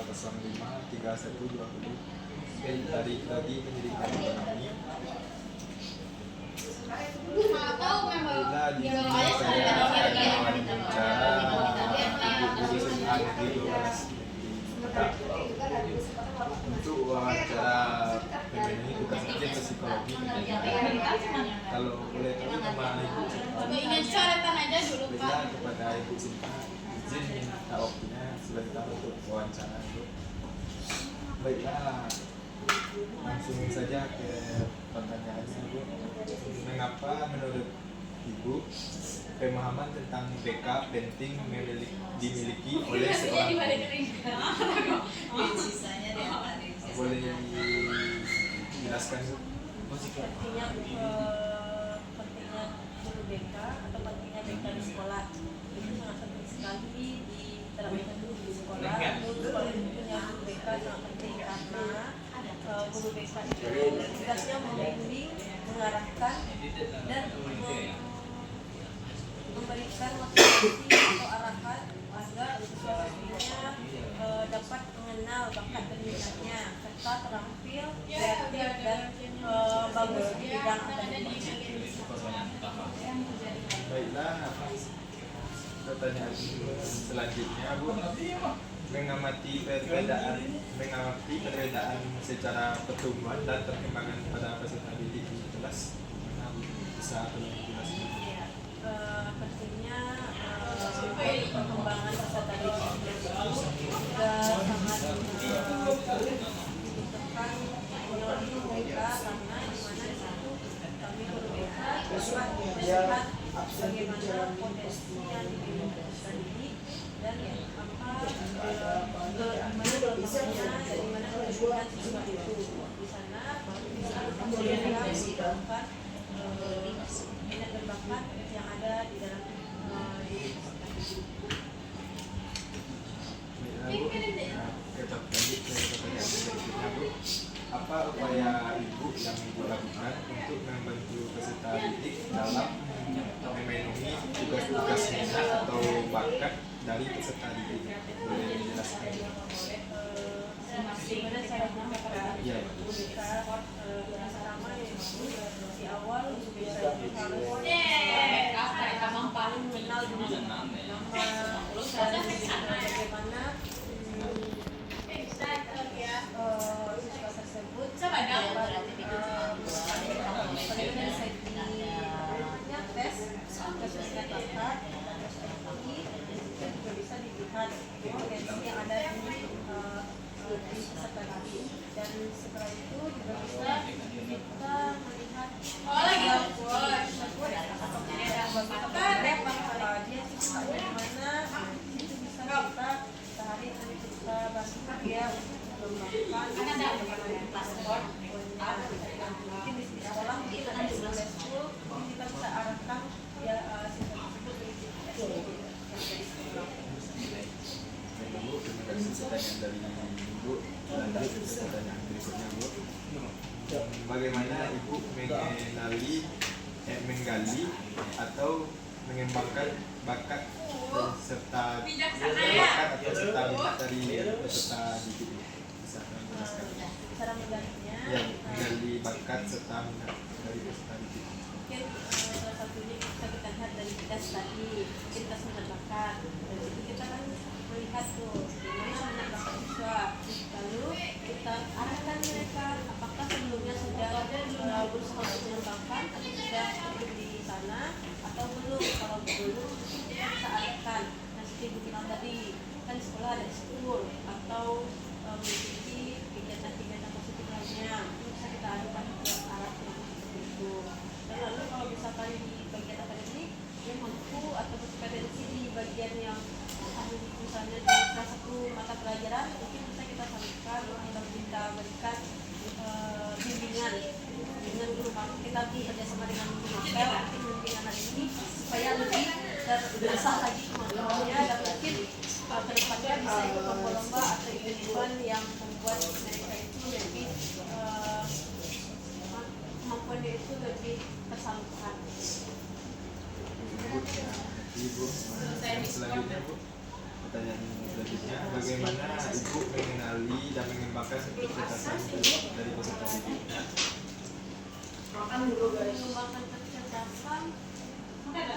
0805 3120 dari pendidikan ekonomi. Bila di sini saya akan bicara untuk wawancara ini bukan saja psikologi. Kalau boleh tahu nama ibu Bila kepada ibu Cinta izin minta waktunya sebentar untuk wawancara itu. Baiklah, langsung saja ke pertanyaannya Bu. Mengapa menurut Ibu pemahaman tentang BK penting dimiliki oleh seorang guru? Boleh dijelaskan Bu? Pentingnya guru BK atau pentingnya BK di sekolah itu sangat penting sekali diterapkan dulu di sekolah. Sekolah itu punya guru BK sangat penting karena guru BK itu tugasnya membimbing, mengarahkan dan memberikan motivasi atau arahan agar siswa-siswinya dapat mengenal bakat dan minatnya serta terampil, kreatif dan bagus di bidang akademik. Baiklah, pertanyaan selanjutnya Bu, mengamati perbedaan secara pertumbuhan dan perkembangan pada peserta didik di kelas, mana Bu bisa tolong jelaskan? Pentingnya perkembangan peserta didik itu juga sangat dibutuhkan oleh guru BK karena di mana di situ kami guru BK dapat melihat bagaimana potensinya di bidang peserta didik dan gimana kelemahannya dan gimana kelebihan siswa itu. Di sana bisa mereka mengembangkan minat dan bakat yang ada di dalam diri peserta didik. Apa upaya Ibu yang Ibu lakukan untuk membantu peserta didik dalam memenuhi tugas-tugas minat atau bakat dari peserta didik? Boleh dijelaskan? Gimana caranya memperbaiki Ya. guru BK? Yang pertama yaitu di awal guru BK itu harus mengenal dulu nama dan bagaimana siswa tersebut dapat tes minat bakat dan juga bisa dilihat potensi yang ada di peserta didik, dan setelah itu juga bisa kita melihat dia suka dari mana, itu bisa kita sehari kita bantu dia untuk mengembangkan mungkin di sekolah mungkin ada di school kita bisa arahkan ya siswa tersebut yang dari sekolah. Bu, terima kasih pertanyaan dari Ibu. Lanjut ke pertanyaan berikutnya Bu. Bagaimana Ibu menggali atau mengembangkan bakat serta minat dari peserta didik? Bisa menjelaskan? Cara menggalinya? Ya, menggali bakat serta minat dari peserta didik. Mungkin salah satunya bisa kita lihat dari tes tadi, kita minat bakat. Dari situ kita kan melihat tuh gimana minat bakat siswa, lalu kita arahkan mereka apakah sebelumnya sudah berusaha untuk mengembangkan atau sudah aktif di sana atau belum. Kalau belum kita bisa arahkan. Nah seperti Ibu bilang tadi kan di sekolah ada school atau mengikuti kegiatan-kegiatan positif lainnya, itu bisa kita adukan ke arah seperti itu. Dan lalu kalau misalkan di bagian akademik dia mampu atau berkompetensi di bagian yang misalnya di salah satu mata pelajaran, mungkin bisa kita salurkan atau kita berikan bimbingan guru kita bekerjasama dengan guru mapel mungkin bimbingan hal ini supaya lebih terasah lagi kemampuannya dan mungkin kedepannya bisa ikut lomba-lomba atau event yang membuat mereka itu lebih kemampuannya itu lebih tersalurkan. Ibu, selanjutnya Bu, pertanyaan selanjutnya, bagaimana Ibu mengenali dan mengembangkan kecerdasan dari peserta didik? Mengembangkan kecerdasan mungkin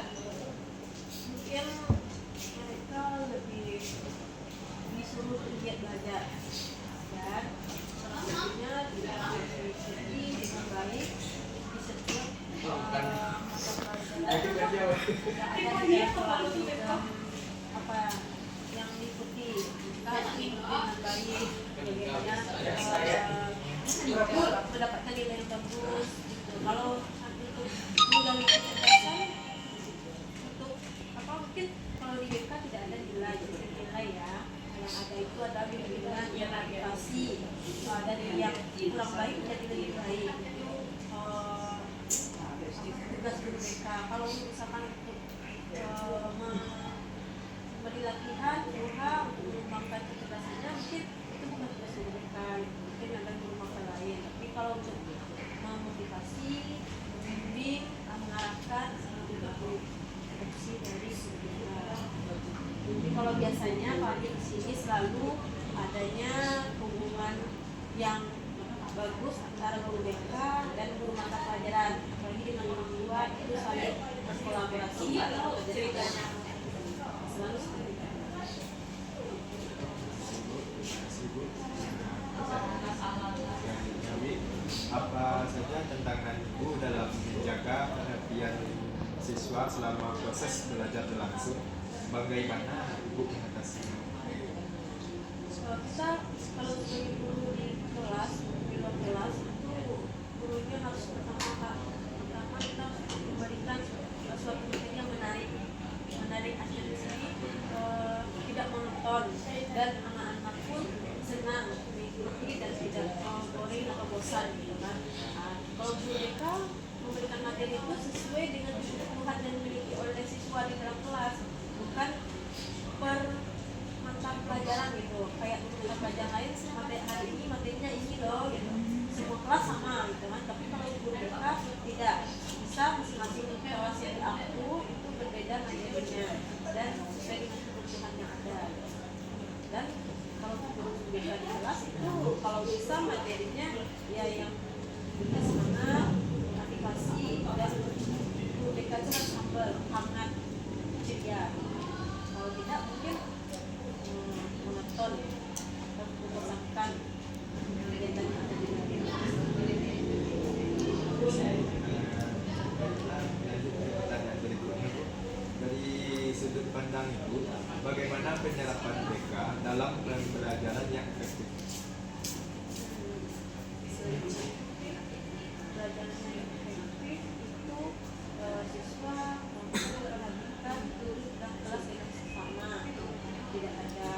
mereka lebih disuruh giat belajar dan salah satunya tidak mengikuti dengan baik di setiap mata pelajaran. Tidak ada yang selalu apa yang diikuti mengikuti dengan baik bagaimana mendapatkan nilai yang bagus gitu. Kalau untuk mengganggu kecerdasan untuk apa mungkin kalau di BK tidak ada nilai ya, yang ada itu ada bimbingan yang motivasi dari yang kurang baik menjadi lebih baik itu tugas guru BK. Kalau misalkan untuk memberi latihan guru untuk mengembangkan kecerdasannya mungkin itu bukan tugas guru BK, mungkin ada guru mata lain. Tapi kalau untuk memotivasi, membimbing, mengarahkan itu fungsi dari guru BK. Jadi kalau biasanya kami di sini selalu adanya hubungan yang bagus antara guru BK dan guru mata pelajaran, apalagi dengan guru tua itu saling berkolaborasi ceritanya selalu seperti itu. Apa saja tantangan Ibu dalam menjaga perhatian siswa selama proses belajar berlangsung? Bagaimana Ibu mengatasinya? Kita kalau sebagai guru di kelas, di luar kelas itu gurunya harus pertama kita memberikan suatu materi yang menarik atensi, tidak monoton dan anak-anak pun senang mengikuti dan tidak boring atau bosan gitu kan. Kalau guru BK memberikan materi itu sesuai dengan kebutuhan dan dimiliki oleh siswa di dalam kelas, bukan per mata pelajaran gitu. Kayak mata pelajaran lain sampai hari ini materinya ini loh gitu. Semua kelas sama gitu kan. Tapi kalau guru BK tidak, bisa masing-masing kelas yang aku itu berbeda materinya dan sesuai dengan kebutuhan yang ada. Dan kalau guru BK di kelas itu kalau bisa materinya ya yang semangat, motivasi dan guru BK itu harus humble, hangat, ceria. Kalau tidak mungkin monoton atau membosankan kegiatan yang ada di Dari sudut pandang Ibu, bagaimana penyerapan BK dalam pembelajaran yang efektif? Pelajaran yang efektif itu siswa memperhatikan guru dan kelas dengan sesama, tidak ada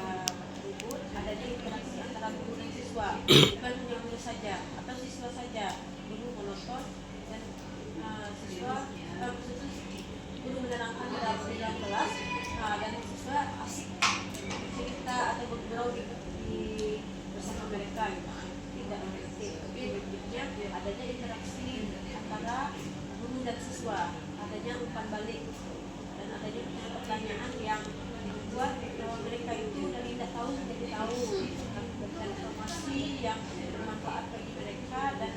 ribut, adanya interaksi antara guru dan siswa, bukan hanya guru saja atau siswa saja. Guru monoton dan siswa guru menerangkan di dalam kelas dan siswa asik cerita atau bergurau di bersama mereka gitu. Tidak efektif, tapi berikutnya adanya interaksi antara guru dan siswa, adanya umpan balik dan adanya pertanyaan yang membuat mereka itu dari tidak tahu menjadi tahu, dan informasi yang bermanfaat bagi mereka dan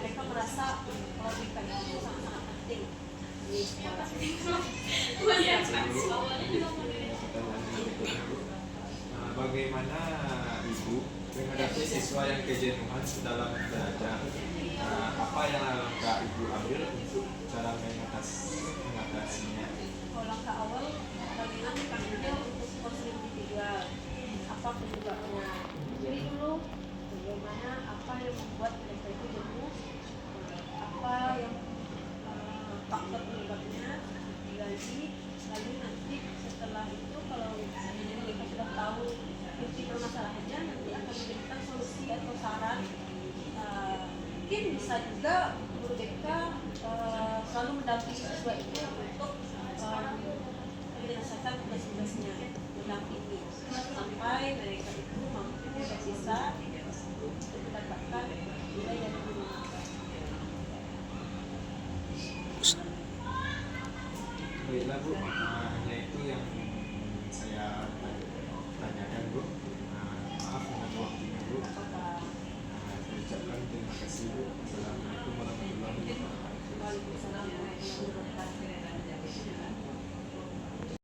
mereka merasa kalau mereka itu sangat-sangat penting di sekolah. Bagaimana Ibu menghadapi siswa yang kejenuhan dalam belajar? Apa yang langkah Ibu ambil untuk cara mengatasinya? Kalau langkah awal, kalian dipanggil untuk konseling individual. Apa penyebabnya? Jadi dulu bagaimana apa yang membuat mereka itu jenuh, apa yang faktor penyebabnya digali, lalu nanti setelah itu kalau mereka sudah tahu inti permasalahannya, nanti akan memberikan solusi atau saran. Mungkin bisa juga guru BK selalu mendampingi siswa itu untuk menyelesaikan tugas-tugasnya, mendampingi sampai mereka itu mampu dan bisa untuk mendapatkan nilai dari guru. Baiklah Bu, hanya itu yang saya tanyakan. kasih Bu. Assalamualaikum warahmatullahi wabarakatuh. Waalaikumsalam warahmatullahi wabarakatuh.